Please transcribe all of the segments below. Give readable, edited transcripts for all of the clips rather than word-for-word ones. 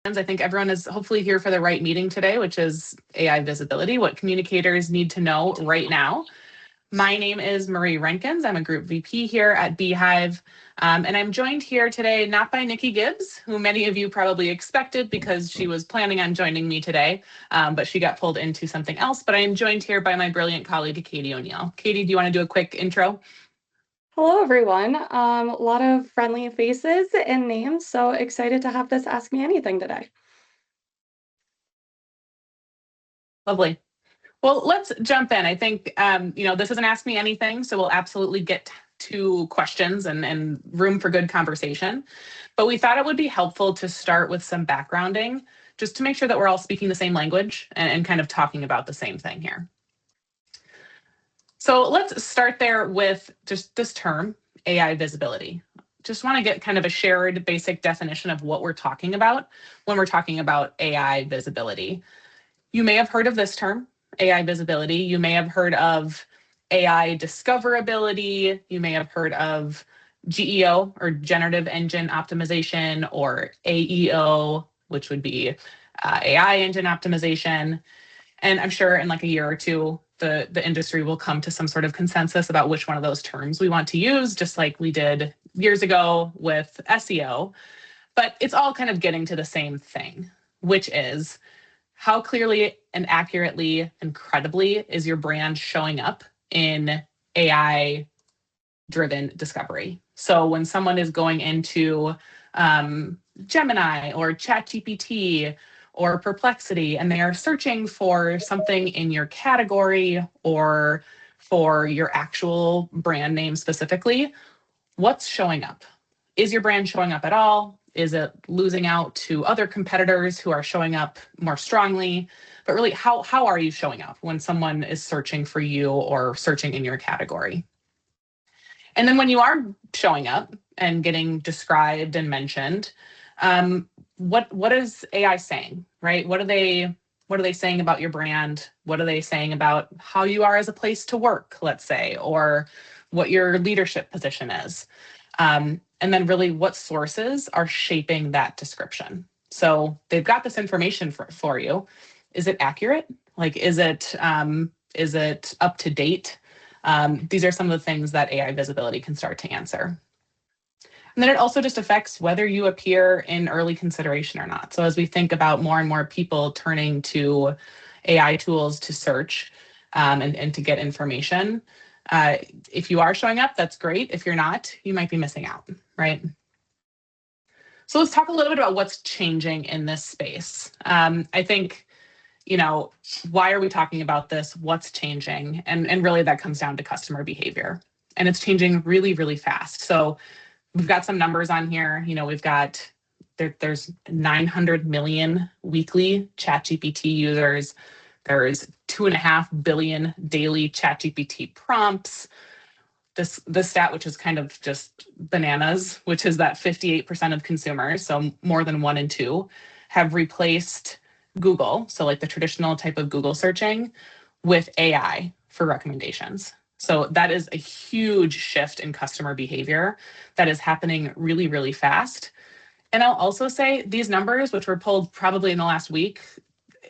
I think everyone is hopefully here for the right meeting today, which is AI visibility, what communicators need to know right now. My name is Marie Renkins. I'm a group VP here at Beehive. And I'm joined here today not by Nikki Gibbs, who many of you probably expected because she was planning on joining me today, but she got pulled into something else. But I am joined here by my brilliant colleague, Katy O'Neill. Katy, do you want to do a quick intro? Hello, everyone. A lot of friendly faces and names, so excited to have this Ask Me Anything today. Lovely. Well, let's jump in. I think, this is an Ask Me Anything, so we'll absolutely get to questions and room for good conversation. But we thought it would be helpful to start with some backgrounding, just to make sure that we're all speaking the same language and kind of talking about the same thing here. So let's start there with just this term, AI visibility. Just want to get kind of a shared basic definition of what we're talking about when we're talking about AI visibility. You may have heard of this term, AI visibility. You may have heard of AI discoverability. You may have heard of GEO, or generative engine optimization, or AEO, which would be AI engine optimization. And I'm sure in like a year or two, the industry will come to some sort of consensus about which one of those terms we want to use, just like we did years ago with SEO. But it's all kind of getting to the same thing, which is how clearly and accurately and credibly is your brand showing up in AI-driven discovery? So when someone is going into Gemini or ChatGPT or Perplexity, and they are searching for something in your category or for your actual brand name specifically, what's showing up? Is your brand showing up at all? Is it losing out to other competitors who are showing up more strongly? But really, how are you showing up when someone is searching for you or searching in your category? And then when you are showing up and getting described and mentioned, what is AI saying, right? What are they saying about your brand? What are they saying about how you are as a place to work, let's say, or what your leadership position is? And then really what sources are shaping that description? So they've got this information for you. Is it accurate? Like, is it up to date? These are some of the things that AI visibility can start to answer. And then it also just affects whether you appear in early consideration or not. So as we think about more and more people turning to AI tools to search and to get information, if you are showing up, that's great. If you're not, you might be missing out, right? So let's talk a little bit about what's changing in this space. I think, why are we talking about this? What's changing? And really that comes down to customer behavior. And it's changing really, really fast. So we've got some numbers on here. We've got, there's 900 million weekly ChatGPT users. There's 2.5 billion daily ChatGPT prompts. This stat, which is kind of just bananas, which is that 58% of consumers, so more than 1 in 2, have replaced Google, so like the traditional type of Google searching, with AI for recommendations. So that is a huge shift in customer behavior that is happening really, really fast. And I'll also say these numbers, which were pulled probably in the last week,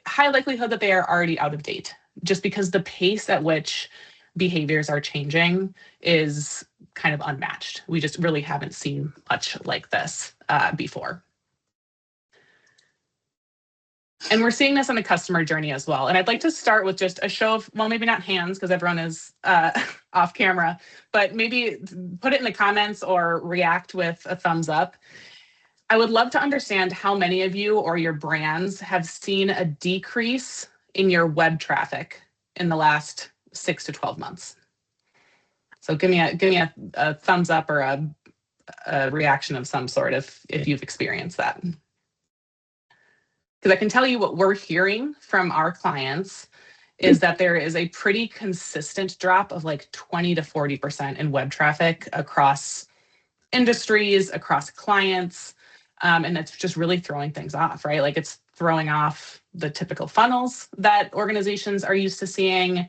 high likelihood that they are already out of date, just because the pace at which behaviors are changing is kind of unmatched. We just really haven't seen much like this before. And we're seeing this in the customer journey as well. And I'd like to start with just a show of, well, maybe not hands because everyone is off camera, but maybe put it in the comments or react with a thumbs up. I would love to understand how many of you or your brands have seen a decrease in your web traffic in the last 6 to 12 months. So give me a thumbs up or a reaction of some sort if you've experienced that. Because I can tell you what we're hearing from our clients is that there is a pretty consistent drop of like 20 to 40% in web traffic across industries, across clients. And it's just really throwing things off, right? Like it's throwing off the typical funnels that organizations are used to seeing.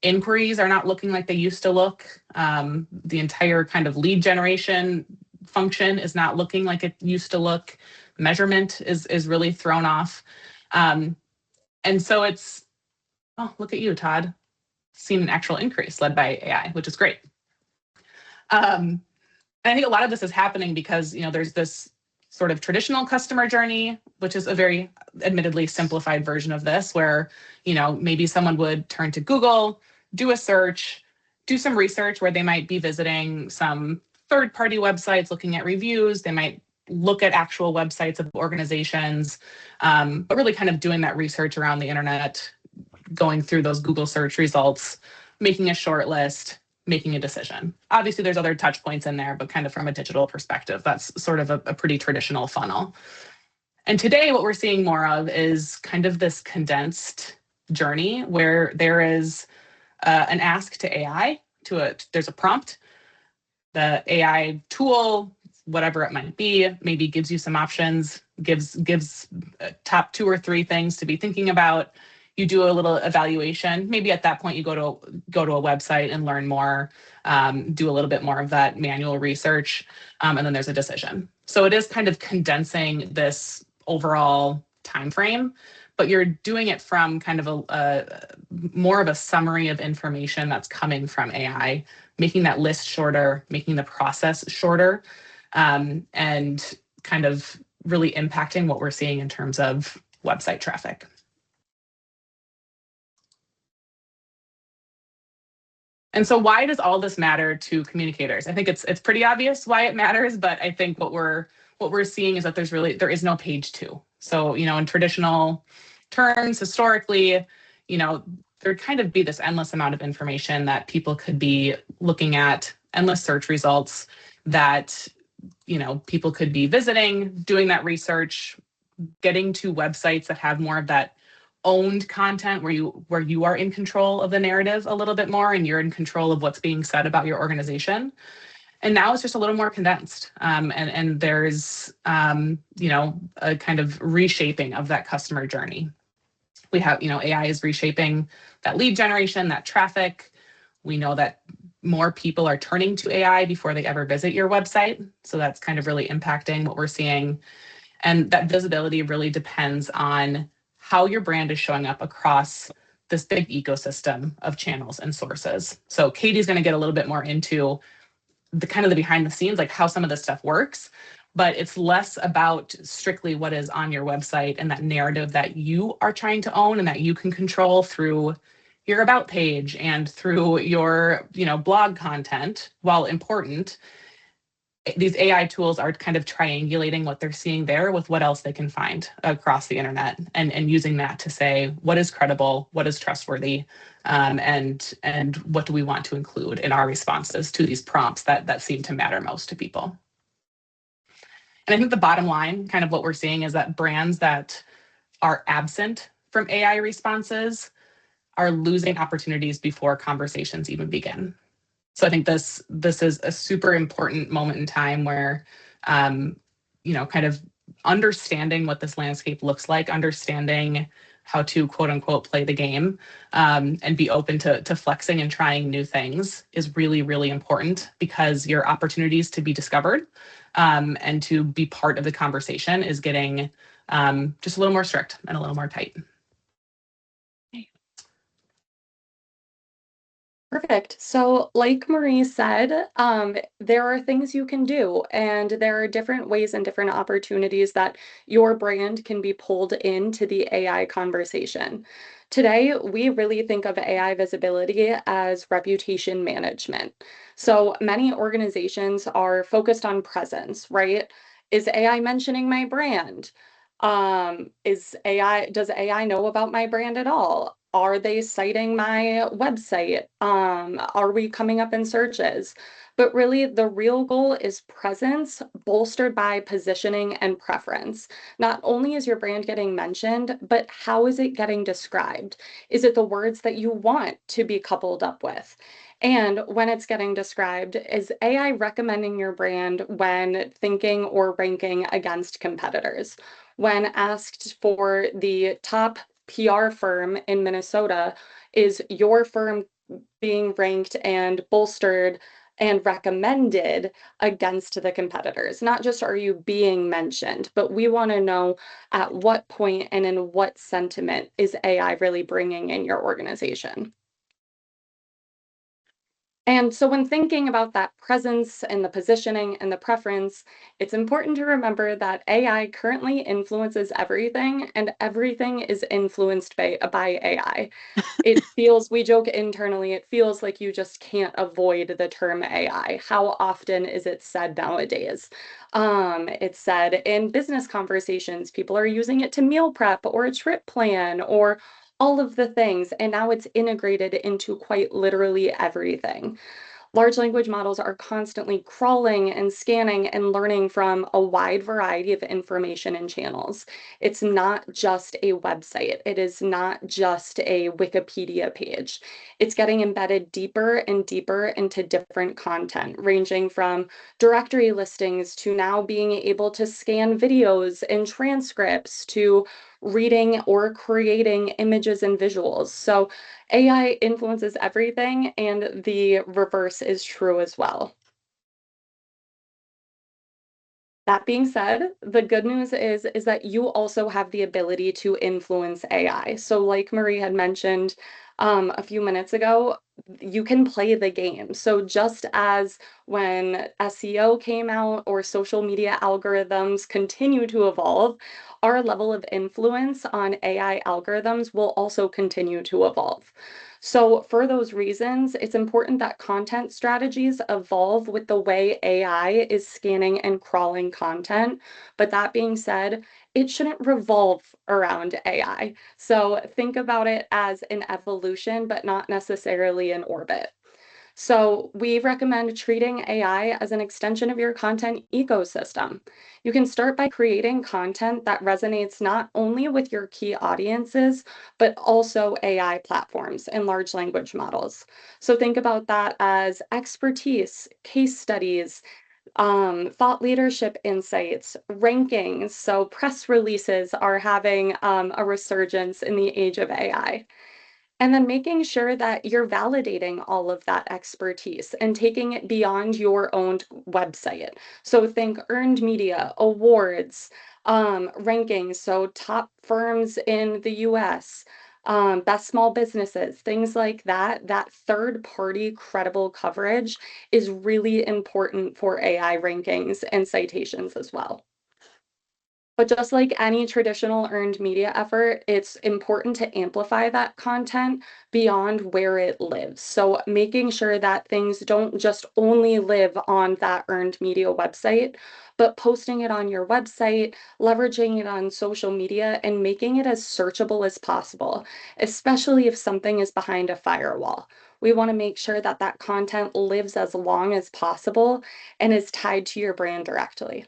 Inquiries are not looking like they used to look. The entire kind of lead generation function is not looking like it used to look. Measurement is really thrown off. And so it's, oh, look at you, Todd, seen an actual increase led by AI, which is great. And I think a lot of this is happening because, there's this sort of traditional customer journey, which is a very admittedly simplified version of this, where, maybe someone would turn to Google, do a search, do some research where they might be visiting some third-party websites, looking at reviews. They might look at actual websites of organizations, but really kind of doing that research around the internet, going through those Google search results, making a short list, making a decision. Obviously, there's other touch points in there, but kind of from a digital perspective, that's sort of a pretty traditional funnel. And today, what we're seeing more of is kind of this condensed journey where there is an ask to AI, there's a prompt. The AI tool, whatever it might be, maybe gives you some options, gives top 2 or 3 things to be thinking about. You do a little evaluation. Maybe at that point you go to a website and learn more, do a little bit more of that manual research, and then there's a decision. So it is kind of condensing this overall time frame, but you're doing it from kind of a more of a summary of information that's coming from AI, making that list shorter, making the process shorter, and kind of really impacting what we're seeing in terms of website traffic. And so why does all this matter to communicators? I think it's pretty obvious why it matters, but I think what we're seeing is that there is no page 2. So, in traditional terms, historically, there'd kind of be this endless amount of information that people could be looking at, endless search results that, people could be visiting, doing that research, getting to websites that have more of that owned content where you are in control of the narrative a little bit more and you're in control of what's being said about your organization. And now it's just a little more condensed. And there's, a kind of reshaping of that customer journey. We have, AI is reshaping that lead generation, that traffic. We know that more people are turning to AI before they ever visit your website. So that's kind of really impacting what we're seeing. And that visibility really depends on how your brand is showing up across this big ecosystem of channels and sources. So Katie's going to get a little bit more into the kind of the behind the scenes, like how some of this stuff works, but it's less about strictly what is on your website and that narrative that you are trying to own and that you can control through your about page and through your, blog content. While important, these AI tools are kind of triangulating what they're seeing there with what else they can find across the internet and using that to say what is credible, what is trustworthy, and what do we want to include in our responses to these prompts that seem to matter most to people. And I think the bottom line, kind of what we're seeing, is that brands that are absent from AI responses are losing opportunities before conversations even begin. So I think this is a super important moment in time where, kind of understanding what this landscape looks like, understanding how to quote unquote play the game, and be open to flexing and trying new things is really, really important, because your opportunities to be discovered and to be part of the conversation is getting just a little more strict and a little more tight. Perfect. So like Marie said, there are things you can do, and there are different ways and different opportunities that your brand can be pulled into the AI conversation. Today, we really think of AI visibility as reputation management. So many organizations are focused on presence, right? Is AI mentioning my brand? Does AI know about my brand at all? Are they citing my website? Are we coming up in searches? But really, the real goal is presence bolstered by positioning and preference. Not only is your brand getting mentioned, but how is it getting described? Is it the words that you want to be coupled up with? And when it's getting described, is AI recommending your brand when thinking or ranking against competitors? When asked for the top PR firm in Minnesota, is your firm being ranked and bolstered and recommended against the competitors. Not just are you being mentioned, but we want to know at what point and in what sentiment is AI really bringing in your organization. And so when thinking about that presence and the positioning and the preference, it's important to remember that AI currently influences everything, and everything is influenced by AI. It feels, we joke internally, it feels like you just can't avoid the term AI. How often is it said nowadays? It's said in business conversations, people are using it to meal prep or a trip plan or all of the things, and now it's integrated into quite literally everything. Large language models are constantly crawling and scanning and learning from a wide variety of information and channels. It's not just a website, it is not just a Wikipedia page. It's getting embedded deeper and deeper into different content, ranging from directory listings to now being able to scan videos and transcripts to reading or creating images and visuals. So AI influences everything, and the reverse is true as well. That being said, the good news is that you also have the ability to influence AI. So like Marie had mentioned a few minutes ago, you can play the game. So just as when SEO came out or social media algorithms continue to evolve, our level of influence on AI algorithms will also continue to evolve. So for those reasons, it's important that content strategies evolve with the way AI is scanning and crawling content. But that being said, it shouldn't revolve around AI. So think about it as an evolution, but not necessarily an orbit. So we recommend treating AI as an extension of your content ecosystem. You can start by creating content that resonates not only with your key audiences, but also AI platforms and large language models. So think about that as expertise, case studies, thought leadership insights, rankings. So press releases are having a resurgence in the age of AI. And then making sure that you're validating all of that expertise and taking it beyond your own website. So think earned media, awards, rankings, so top firms in the US, best small businesses, things like that. That third party credible coverage is really important for AI rankings and citations as well. But just like any traditional earned media effort, it's important to amplify that content beyond where it lives. So making sure that things don't just only live on that earned media website, but posting it on your website, leveraging it on social media, and making it as searchable as possible, especially if something is behind a firewall. We want to make sure that that content lives as long as possible and is tied to your brand directly.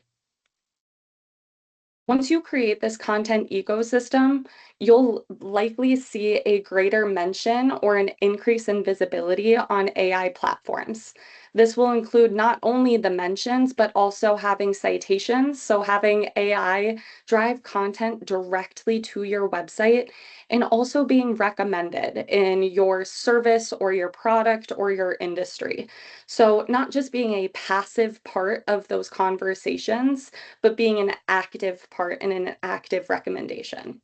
Once you create this content ecosystem, you'll likely see a greater mention or an increase in visibility on AI platforms. This will include not only the mentions, but also having citations. So having AI drive content directly to your website and also being recommended in your service or your product or your industry. So not just being a passive part of those conversations, but being an active part and an active recommendation.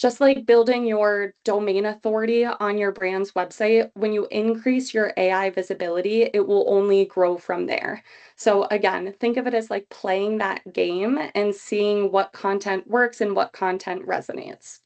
Just like building your domain authority on your brand's website, when you increase your AI visibility, it will only grow from there. So again, think of it as like playing that game and seeing what content works and what content resonates.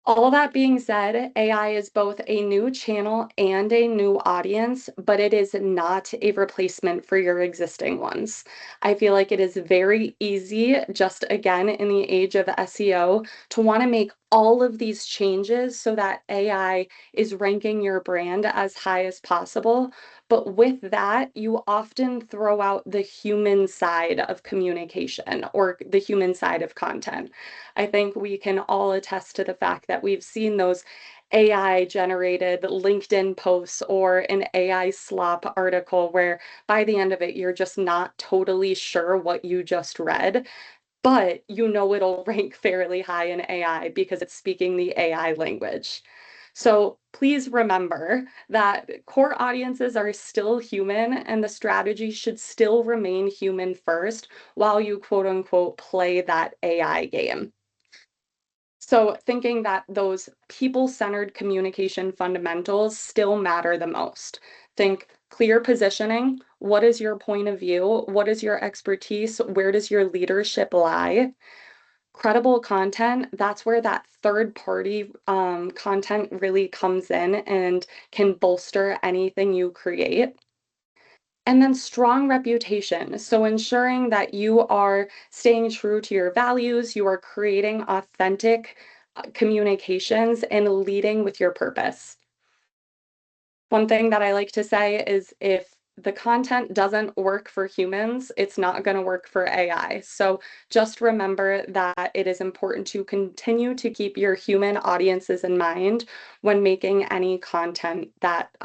All that being said, AI is both a new channel and a new audience, but it is not a replacement for your existing ones. I feel like it is very easy, just again in the age of SEO, to want to make all of these changes so that AI is ranking your brand as high as possible. But with that, you often throw out the human side of communication or the human side of content. I think we can all attest to the fact that we've seen those AI generated LinkedIn posts or an AI slop article where by the end of it, you're just not totally sure what you just read, but you know it'll rank fairly high in AI because it's speaking the AI language. So please remember that core audiences are still human and the strategy should still remain human first while you quote unquote play that AI game. So thinking that those people-centered communication fundamentals still matter the most. Think clear positioning. What is your point of view? What is your expertise? Where does your leadership lie? Credible content, that's where that third party content really comes in and can bolster anything you create. And then strong reputation. So ensuring that you are staying true to your values, you are creating authentic communications and leading with your purpose. One thing that I like to say is if the content doesn't work for humans, it's not going to work for AI. So just remember that it is important to continue to keep your human audiences in mind when making any content that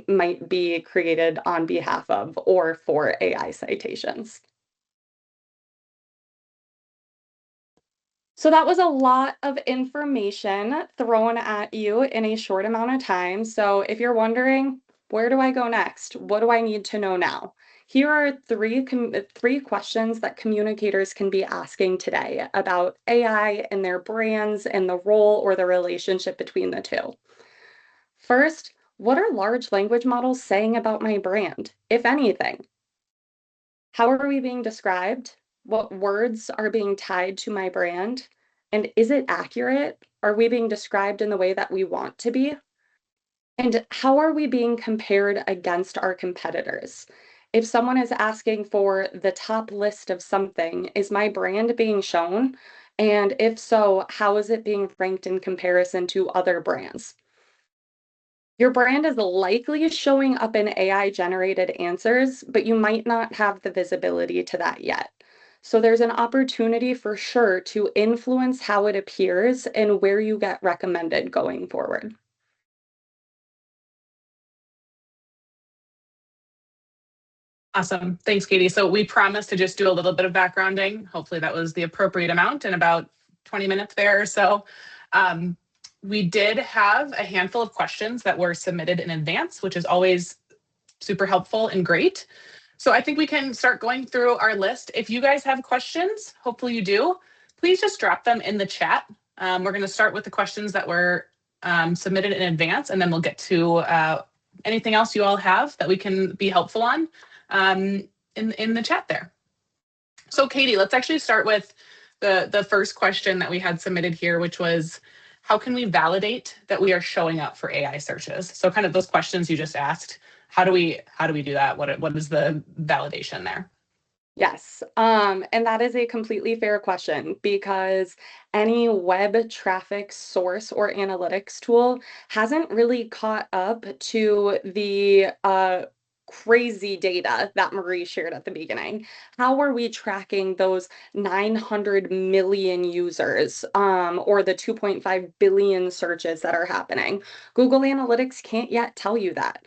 might be created on behalf of or for AI citations. So that was a lot of information thrown at you in a short amount of time. So if you're wondering, where do I go next? What do I need to know now? Here are three questions that communicators can be asking today about AI and their brands and the role or the relationship between the two. First, what are large language models saying about my brand, if anything? How are we being described? What words are being tied to my brand? And is it accurate? Are we being described in the way that we want to be? And how are we being compared against our competitors? If someone is asking for the top list of something, is my brand being shown? And if so, how is it being ranked in comparison to other brands? Your brand is likely showing up in AI generated answers, but you might not have the visibility to that yet. So there's an opportunity for sure to influence how it appears and where you get recommended going forward. Awesome. Thanks, Katie. So we promised to just do a little bit of backgrounding. Hopefully that was the appropriate amount in about 20 minutes there or so. We did have a handful of questions that were submitted in advance, which is always super helpful and great. So I think we can start going through our list. If you guys have questions, hopefully you do, please just drop them in the chat. We're going to start with the questions that were submitted in advance, and then we'll get to anything else you all have that we can be helpful on in the chat there. So Katie, let's actually start with the first question that we had submitted here, which was, how can we validate that we are showing up for AI searches? So kind of those questions you just asked, how do we do that? What is the validation there? Yes, and that is a completely fair question because any web traffic source or analytics tool hasn't really caught up to the crazy data that Marie shared at the beginning. How are we tracking those 900 million users or the 2.5 billion searches that are happening? Google Analytics can't yet tell you that.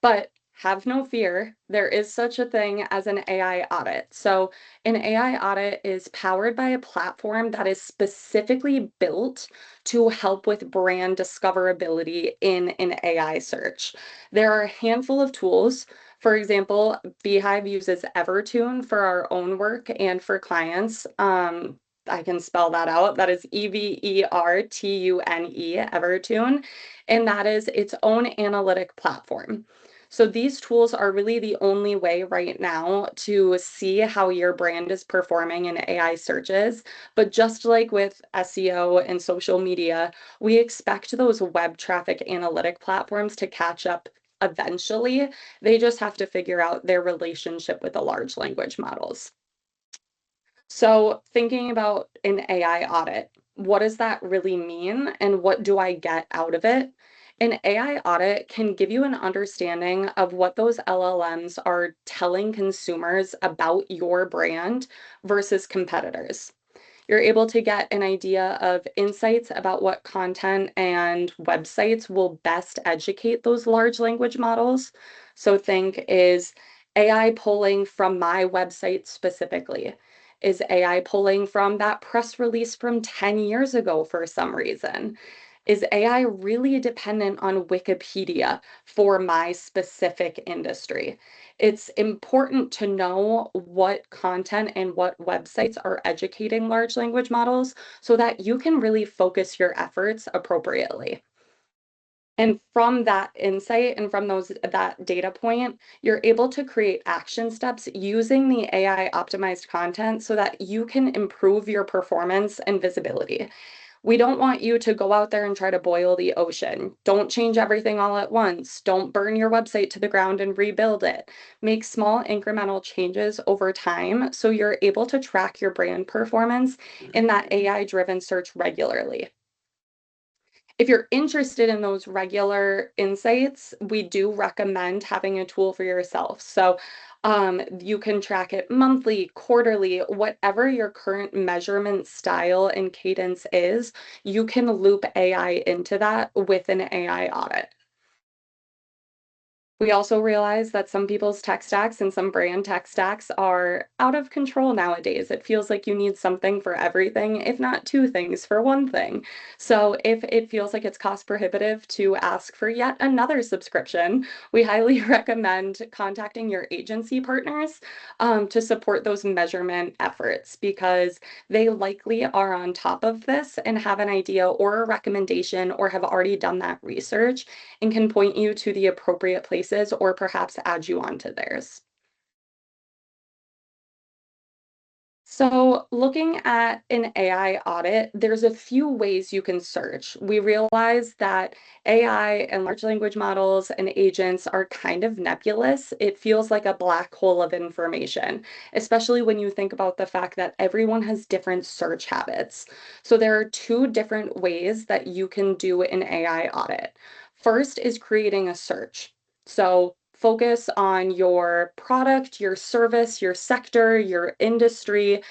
But have no fear, there is such a thing as an AI audit. So, an AI audit is powered by a platform that is specifically built to help with brand discoverability in an AI search. There are a handful of tools. For example, Beehive uses Evertune for our own work and for clients. I can spell that out. That is Evertune, Evertune, and that is its own analytic platform. So these tools are really the only way right now to see how your brand is performing in AI searches. But just like with SEO and social media, we expect those web traffic analytic platforms to catch up eventually. They just have to figure out their relationship with the large language models. So thinking about an AI audit, what does that really mean and what do I get out of it? An AI audit can give you an understanding of what those LLMs are telling consumers about your brand versus competitors. You're able to get an idea of insights about what content and websites will best educate those large language models. So think, is AI pulling from my website specifically? Is AI pulling from that press release from 10 years ago for some reason? Is AI really dependent on Wikipedia for my specific industry? It's important to know what content and what websites are educating large language models so that you can really focus your efforts appropriately. And from that insight and from that data point, you're able to create action steps using the AI optimized content so that you can improve your performance and visibility. We don't want you to go out there and try to boil the ocean. Don't change everything all at once. Don't burn your website to the ground and rebuild it. Make small incremental changes over time so you're able to track your brand performance in that AI-driven search regularly. If you're interested in those regular insights, we do recommend having a tool for yourself. So you can track it monthly, quarterly, whatever your current measurement style and cadence is, you can loop AI into that with an AI audit. We also realize that some people's tech stacks and some brand tech stacks are out of control nowadays. It feels like you need something for everything, if not two things for one thing. So if it feels like it's cost prohibitive to ask for yet another subscription, we highly recommend contacting your agency partners to support those measurement efforts because they likely are on top of this and have an idea or a recommendation or have already done that research and can point you to the appropriate places or perhaps add you onto theirs. So, looking at an AI audit, there's a few ways you can search. We realize that AI and large language models and agents are kind of nebulous. It feels like a black hole of information, especially when you think about the fact that everyone has different search habits. So, there are two different ways that you can do an AI audit. First is creating a search. So, focus on your product, your service, your sector, your industry,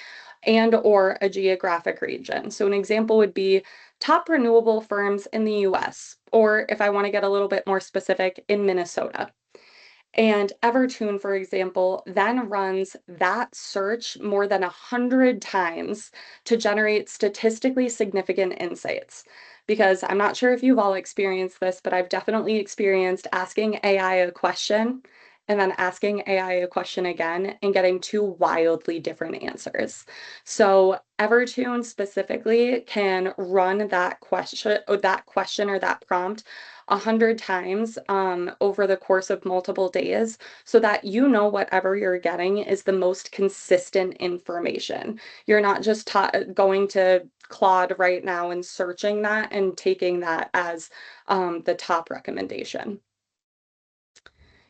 and or a geographic region. So an example would be top renewable firms in the US, or if I want to get a little bit more specific, in Minnesota. And Evertune, for example, then runs that search more than 100 times to generate statistically significant insights. Because I'm not sure if you've all experienced this, but I've definitely experienced asking AI a question and then asking AI a question again and getting two wildly different answers. So Evertune specifically can run that question or that prompt 100 times over the course of multiple days so that you know whatever you're getting is the most consistent information. You're not just going to Claude right now and searching that and taking that as the top recommendation.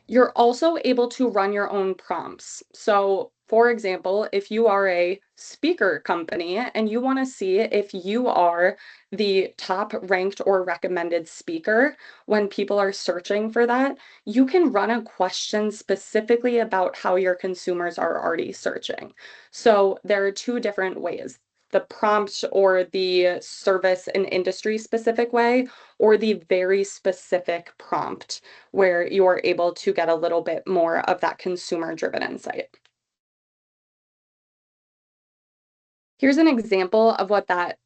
You're also able to run your own prompts. So, for example, if you are a speaker company and you want to see if you are the top ranked or recommended speaker when people are searching for that, you can run a question specifically about how your consumers are already searching. So, there are two different ways. The prompt or the service and industry specific way, or the very specific prompt where you're able to get a little bit more of that consumer-driven insight. Here's an example of what that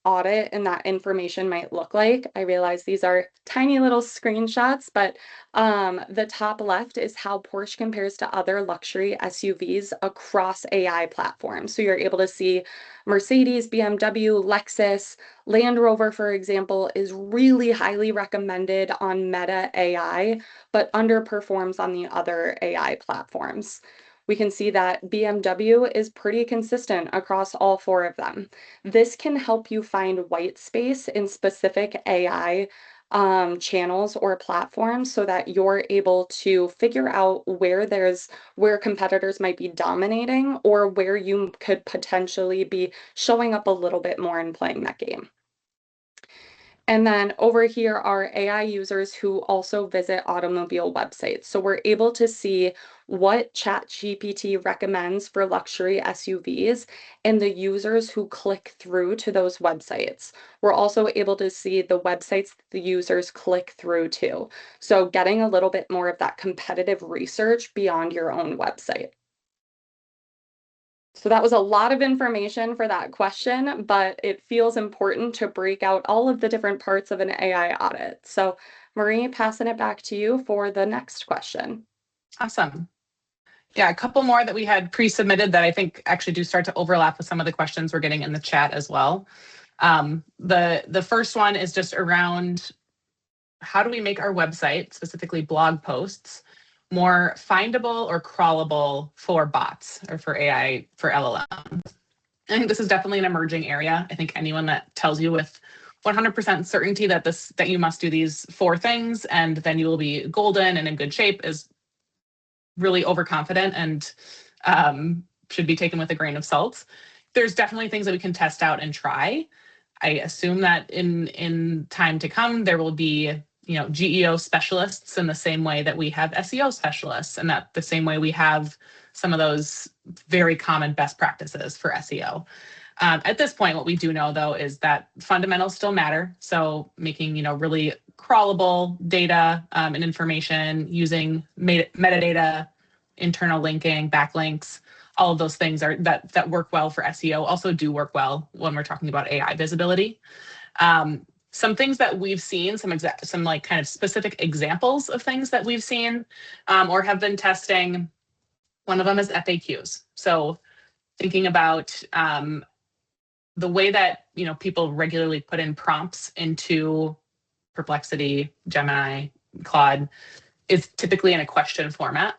audit and that information might look like. I realize these are tiny little screenshots, but the top left is how Porsche compares to other luxury SUVs across AI platforms. So you're able to see Mercedes, BMW, Lexus, Land Rover, for example, is really highly recommended on Meta AI, but underperforms on the other AI platforms. We can see that BMW is pretty consistent across all four of them. This can help you find white space in specific AI channels or platforms so that you're able to figure out where competitors might be dominating or where you could potentially be showing up a little bit more and playing that game. And then over here are AI users who also visit automobile websites. So we're able to see what ChatGPT recommends for luxury SUVs and the users who click through to those websites. We're also able to see the websites the users click through to. So getting a little bit more of that competitive research beyond your own website. So that was a lot of information for that question, but it feels important to break out all of the different parts of an AI audit. So Marie, passing it back to you for the next question. Awesome. Yeah, a couple more that we had pre-submitted that I think actually do start to overlap with some of the questions we're getting in the chat as well. The first one is just around how do we make our website, specifically blog posts, more findable or crawlable for bots or for AI, for LLM? I think this is definitely an emerging area. I think anyone that tells you with 100% certainty that you must do these 4 things and then you will be golden and in good shape is really overconfident and should be taken with a grain of salt. There's definitely things that we can test out and try. I assume that in time to come, there will be GEO specialists in the same way that we have SEO specialists, and that the same way we have some of those very common best practices for SEO. At this point, what we do know, though, is that fundamentals still matter. So making really crawlable data and information using metadata, internal linking, backlinks, all of those things that work well for SEO also do work well when we're talking about AI visibility. Some things that we've seen, some like kind of specific examples of things that we've seen or have been testing. One of them is FAQs. So thinking about the way that people regularly put in prompts into Perplexity, Gemini, Claude is typically in a question format.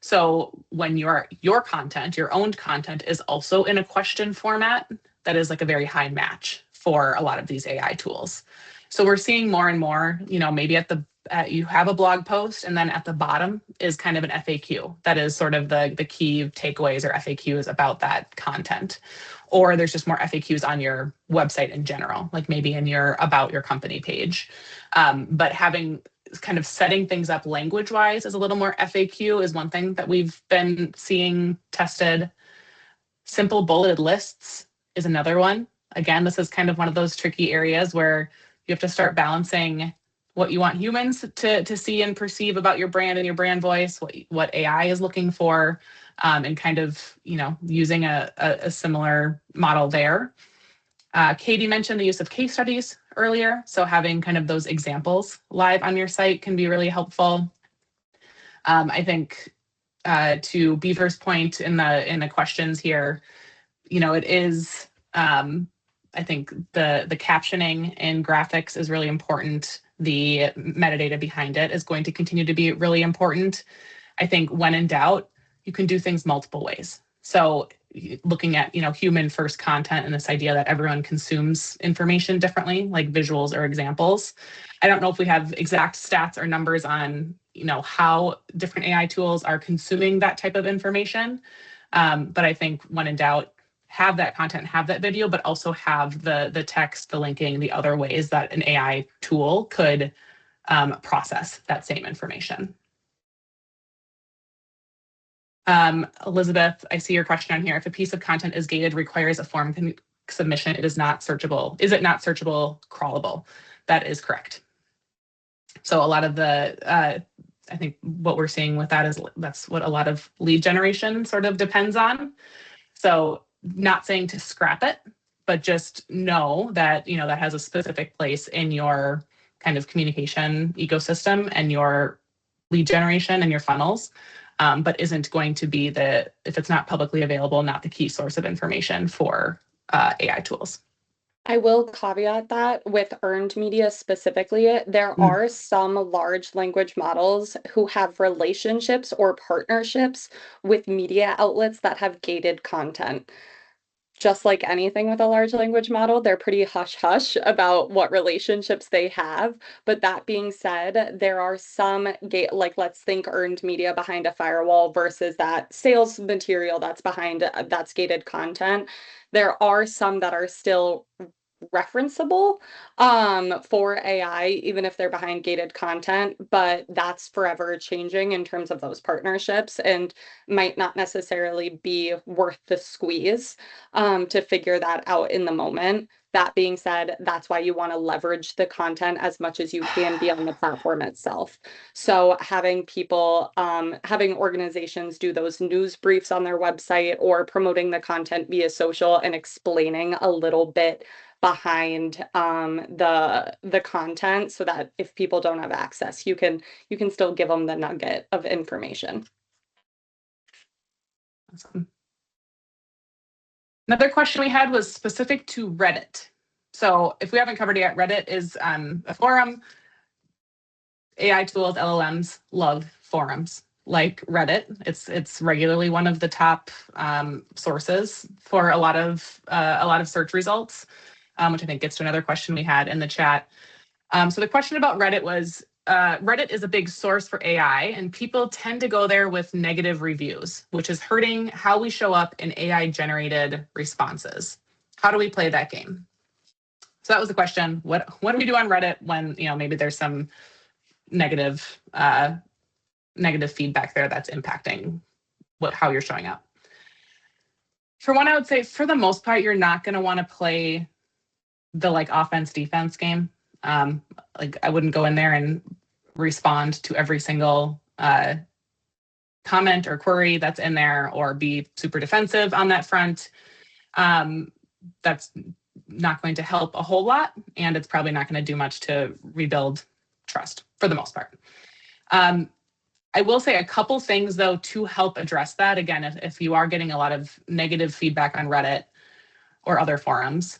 So when your content, your owned content is also in a question format, that is like a very high match for a lot of these AI tools. So we're seeing more and more, maybe you have a blog post and then at the bottom is kind of an FAQ. That is sort of the key takeaways or FAQs about that content. Or there's just more FAQs on your website in general, like maybe in your about your company page. But having kind of setting things up language-wise as a little more FAQ is one thing that we've been seeing tested. Simple bulleted lists is another one. Again, this is kind of one of those tricky areas where you have to start balancing what you want humans to see and perceive about your brand and your brand voice, what AI is looking for, and kind of using a similar model there. Katie mentioned the use of case studies earlier, so having kind of those examples live on your site can be really helpful. I think to Beaver's point in the questions here, it is. I think the captioning and graphics is really important. The metadata behind it is going to continue to be really important. I think when in doubt, you can do things multiple ways. So looking at human first content and this idea that everyone consumes information differently, like visuals or examples. I don't know if we have exact stats or numbers on how different AI tools are consuming that type of information, but I think when in doubt, have that content, have that video, but also have the text, the linking, the other ways that an AI tool could process that same information. Elizabeth, I see your question on here. If a piece of content is gated, requires a form submission, it is not searchable. Is it not searchable, crawlable? That is correct. So a lot of I think what we're seeing with that is that's what a lot of lead generation sort of depends on. So not saying to scrap it, but just know that, that has a specific place in your kind of communication ecosystem and your lead generation and your funnels, but isn't going to be if it's not publicly available, not the key source of information for AI tools. I will caveat that with earned media specifically, there are some large language models who have relationships or partnerships with media outlets that have gated content. Just like anything with a large language model, they're pretty hush-hush about what relationships they have. But that being said, there are some let's think earned media behind a firewall versus that sales material that's gated content. There are some that are still referenceable for AI, even if they're behind gated content, but that's forever changing in terms of those partnerships and might not necessarily be worth the squeeze to figure that out in the moment. That being said, that's why you want to leverage the content as much as you can be on the platform itself. So having people, having organizations do those news briefs on their website or promoting the content via social and explaining a little bit behind the content so that if people don't have access, you can still give them the nugget of information. Awesome. Another question we had was specific to Reddit. So if we haven't covered it yet, Reddit is a forum. AI tools, LLMs love forums like Reddit. It's regularly one of the top sources for a lot of search results, which I think gets to another question we had in the chat. So the question about Reddit was, Reddit is a big source for AI, and people tend to go there with negative reviews, which is hurting how we show up in AI-generated responses. How do we play that game? So that was the question. What do we do on Reddit when maybe there's some negative feedback there that's impacting how you're showing up? For one, I would say for the most part, you're not going to want to play the offense defense game. I wouldn't go in there and respond to every single comment or query that's in there or be super defensive on that front. That's not going to help a whole lot, and it's probably not going to do much to rebuild trust for the most part. I will say a couple things, though, to help address that. Again, if you are getting a lot of negative feedback on Reddit or other forums,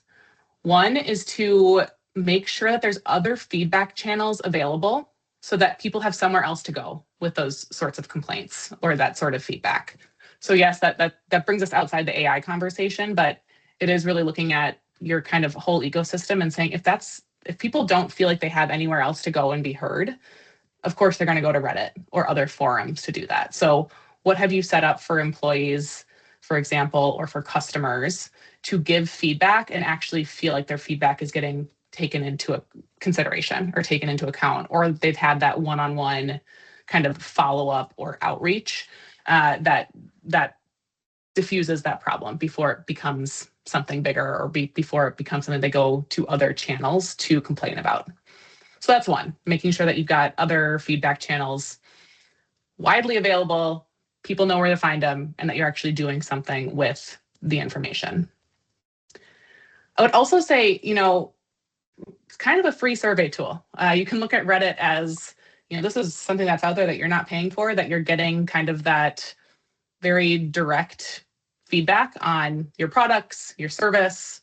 one is to make sure that there's other feedback channels available so that people have somewhere else to go with those sorts of complaints or that sort of feedback. So yes, that brings us outside the AI conversation, but it is really looking at your kind of whole ecosystem and saying if people don't feel like they have anywhere else to go and be heard, of course they're going to go to Reddit or other forums to do that. So what have you set up for employees, for example, or for customers to give feedback and actually feel like their feedback is getting taken into a consideration or taken into account, or they've had that one-on-one kind of follow-up or outreach that diffuses that problem before it becomes something bigger or before it becomes something they go to other channels to complain about. So that's one, making sure that you've got other feedback channels widely available, people know where to find them, and that you're actually doing something with the information. I would also say, it's kind of a free survey tool. You can look at Reddit as, this is something that's out there that you're not paying for, that you're getting kind of that very direct feedback on your products, your service,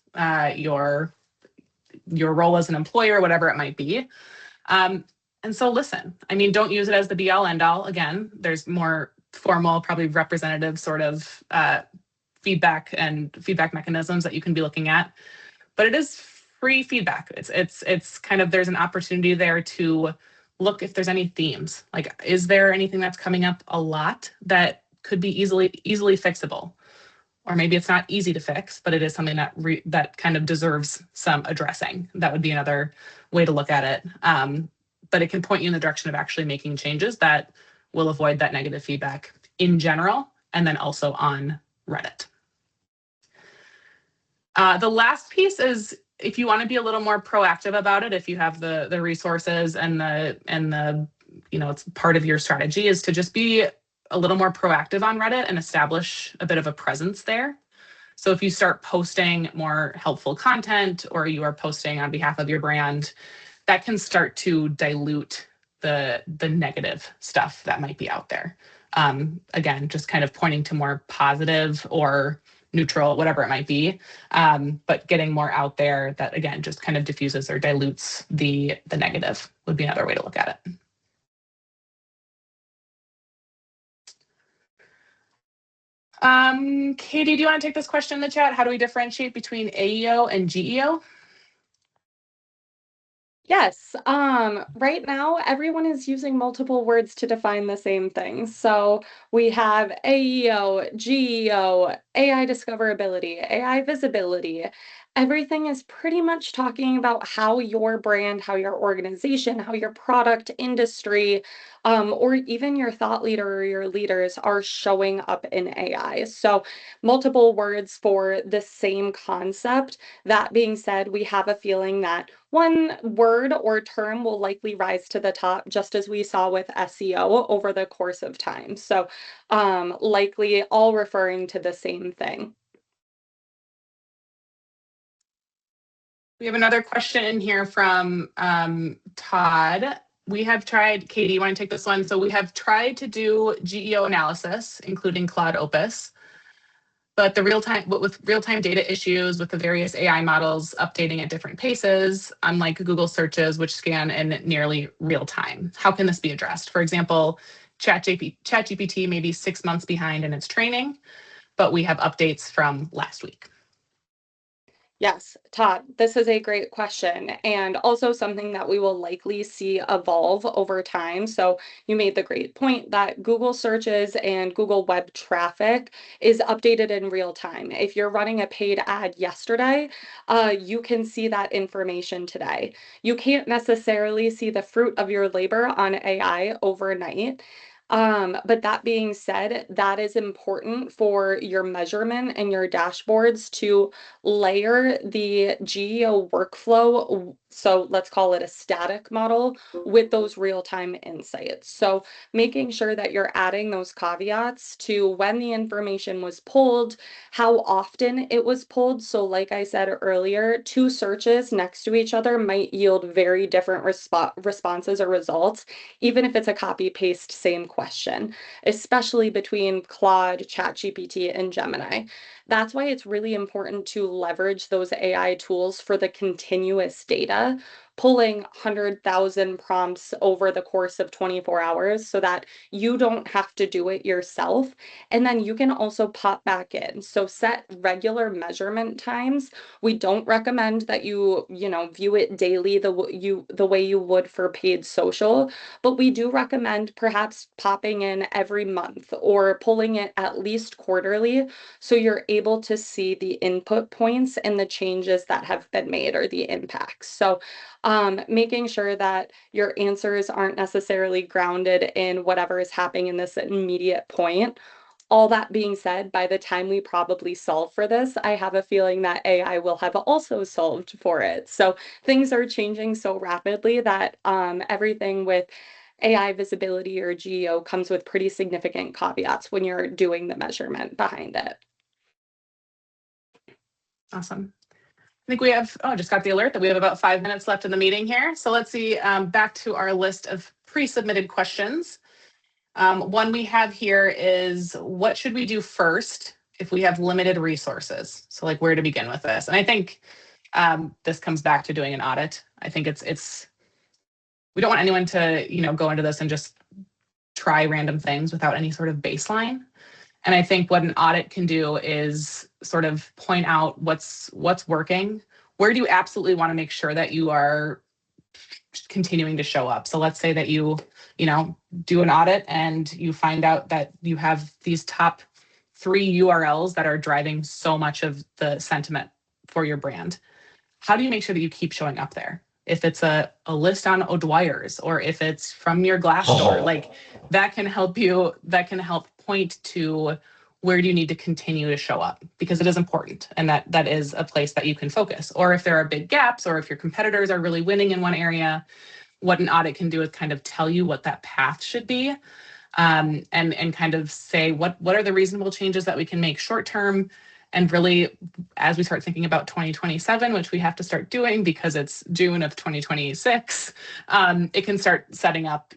your role as an employer, whatever it might be. And so listen, don't use it as the be all end all. Again, there's more formal, probably representative sort of feedback mechanisms that you can be looking at, but it is free feedback. It's kind of, there's an opportunity there to look if there's any themes. Like, is there anything that's coming up a lot that could be easily fixable? Or maybe it's not easy to fix, but it is something that kind of deserves some addressing. That would be another way to look at it. But it can point you in the direction of actually making changes that will avoid that negative feedback in general, and then also on Reddit. The last piece is, if you want to be a little more proactive about it, if you have the resources and the it's part of your strategy, is to just be a little more proactive on Reddit and establish a bit of a presence there. So if you start posting more helpful content, or you are posting on behalf of your brand, that can start to dilute the negative stuff that might be out there. Again, just kind of pointing to more positive or neutral, whatever it might be, but getting more out there that, again, just kind of diffuses or dilutes the negative would be another way to look at it. Katie, do you want to take this question in the chat? How do we differentiate between AEO and GEO? Yes. Right now, everyone is using multiple words to define the same thing. So we have AEO, GEO, AI discoverability, AI visibility, everything is pretty much talking about how your brand, how your organization, how your product industry, or even your thought leader or your leaders are showing up in AI. So, multiple words for the same concept. That being said, we have a feeling that one word or term will likely rise to the top, just as we saw with SEO over the course of time. So, likely all referring to the same thing. We have another question in here from Todd. We have tried, Katie, you want to take this one? So we have tried to do GEO analysis, including Claude Opus, but with real-time data issues with the various AI models updating at different paces, unlike Google searches, which scan in nearly real time. How can this be addressed? For example, ChatGPT may be 6 months behind in its training, but we have updates from last week. Yes, Todd, this is a great question, and also something that we will likely see evolve over time. So, you made the great point that Google searches and Google web traffic is updated in real time. If you're running a paid ad yesterday, you can see that information today. You can't necessarily see the fruit of your labor on AI overnight. But that being said, that is important for your measurement and your dashboards to layer the geo workflow, so let's call it a static model, with those real-time insights. So making sure that you're adding those caveats to when the information was pulled, how often it was pulled. So like I said earlier, two searches next to each other might yield very different responses or results, even if it's a copy paste same question, especially between Claude, ChatGPT, and Gemini. That's why it's really important to leverage those AI tools for the continuous data, pulling 100,000 prompts over the course of 24 hours so that you don't have to do it yourself. And then you can also pop back in. So set regular measurement times. We don't recommend that you view it daily the way you would for paid social, but we do recommend perhaps popping in every month or pulling it at least quarterly so you're able to see the input points and the changes that have been made or the impacts. So making sure that your answers aren't necessarily grounded in whatever is happening in this immediate point. All that being said, by the time we probably solve for this, I have a feeling that AI will have also solved for it. So things are changing so rapidly that everything with AI visibility or geo comes with pretty significant caveats when you're doing the measurement behind it. Awesome. I think we have, just got the alert that we have about 5 minutes left in the meeting here. So let's see, back to our list of pre-submitted questions. One we have here is, what should we do first if we have limited resources? So like where to begin with this? And I think this comes back to doing an audit. I think we don't want anyone to, go into this and just try random things without any sort of baseline. And I think what an audit can do is sort of point out what's working. Where do you absolutely want to make sure that you are continuing to show up? So let's say that you do an audit and you find out that you have these top 3 URLs that are driving so much of the sentiment for your brand. How do you make sure that you keep showing up there? If it's a list on O'Dwyer's or if it's from your Glassdoor, like that can help point to where do you need to continue to show up, because it is important and that is a place that you can focus. Or if there are big gaps or if your competitors are really winning in one area, what an audit can do is kind of tell you what that path should be, and kind of say what are the reasonable changes that we can make short term. And really, as we start thinking about 2027, which we have to start doing because it's June of 2026, it can start setting up,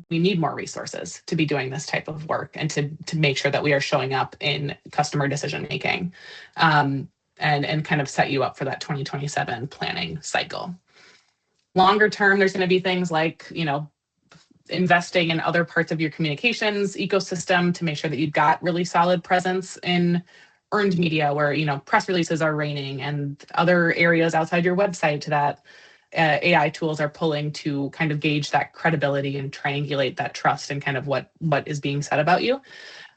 we need more resources to be doing this type of work and to make sure that we are showing up in customer decision making, and kind of set you up for that 2027 planning cycle. Longer term, there's going to be things like, investing in other parts of your communications ecosystem to make sure that you've got really solid presence in earned media where, press releases are reigning, and other areas outside your website that AI tools are pulling to kind of gauge that credibility and triangulate that trust and kind of what is being said about you.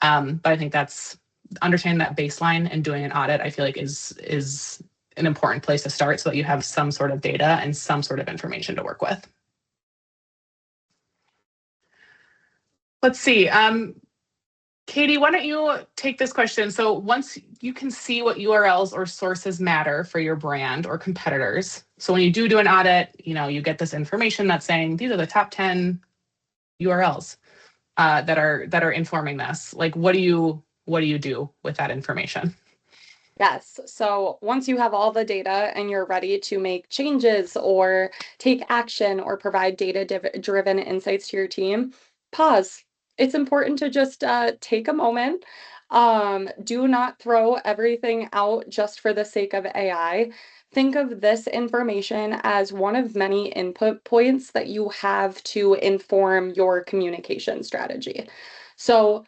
But I think that's understanding that baseline and doing an audit, I feel like is an important place to start so that you have some sort of data and some sort of information to work with. Let's see. Katy, why don't you take this question? So once you can see what URLs or sources matter for your brand or competitors. So when you do an audit, you get this information that's saying these are the top 10 URLs that are informing this. Like, what do you do with that information? Yes. So once you have all the data and you're ready to make changes or take action or provide data-driven insights to your team, pause. It's important to just take a moment. Do not throw everything out just for the sake of AI. Think of this information as one of many input points that you have to inform your communication strategy. So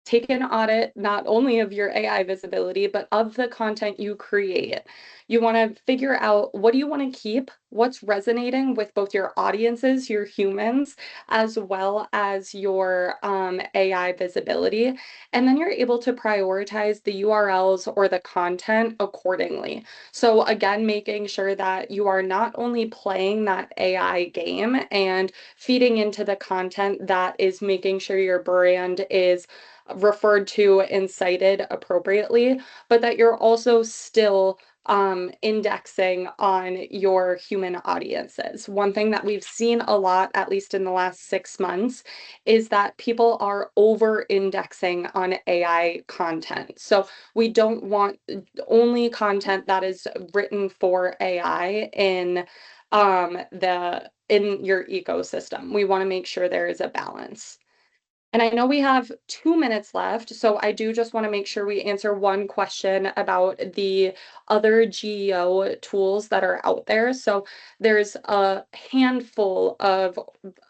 take an audit not only of your AI visibility, but of the content you create. You want to figure out, what do you want to keep? What's resonating with both your audiences, your humans, as well as your AI visibility. And then you're able to prioritize the URLs or the content accordingly. So again, making sure that you are not only playing that AI game and feeding into the content that is making sure your brand is referred to and cited appropriately, but that you're also still indexing on your human audiences. One thing that we've seen a lot, at least in the last 6 months, is that people are over indexing on AI content. So we don't want only content that is written for AI in your ecosystem. We want to make sure there is a balance. And I know we have 2 minutes left, so I do just want to make sure we answer one question about the other GEO tools that are out there. So there's a handful of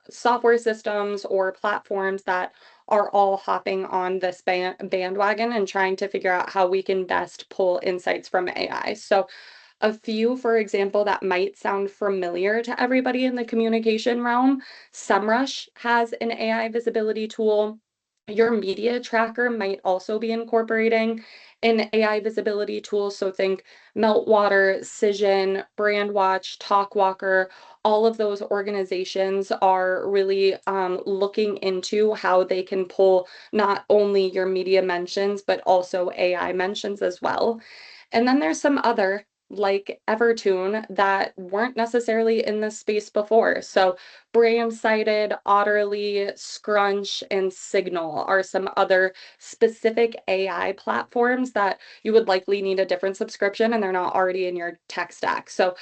software systems or platforms that are all hopping on this bandwagon and trying to figure out how we can best pull insights from AI. So a few, for example, that might sound familiar to everybody in the communication realm. SEMrush has an AI visibility tool. Your media tracker might also be incorporating an AI visibility tool. So think Meltwater, Cision, Brandwatch, Talkwalker. All of those organizations are really looking into how they can pull not only your media mentions, but also AI mentions as well. And then there's some other, like Evertune, that weren't necessarily in this space before. So Brand-Cited, Otterly, Scrunch, and Signal are some other specific AI platforms that you would likely need a different subscription and they're not already in your tech stack. So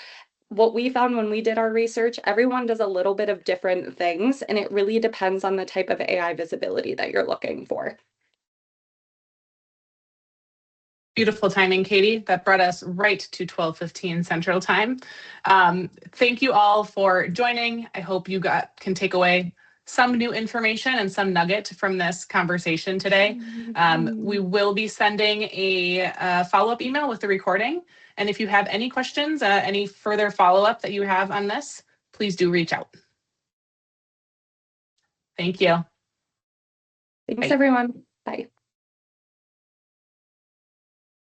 what we found when we did our research, everyone does a little bit of different things, and it really depends on the type of AI visibility that you're looking for. Beautiful timing, Katy. That brought us right to 12:15 Central Time. Thank you all for joining. I hope you can take away some new information and some nugget from this conversation today. We will be sending a follow-up email with the recording. And if you have any questions, any further follow-up that you have on this, please do reach out. Thank you. Thanks, everyone.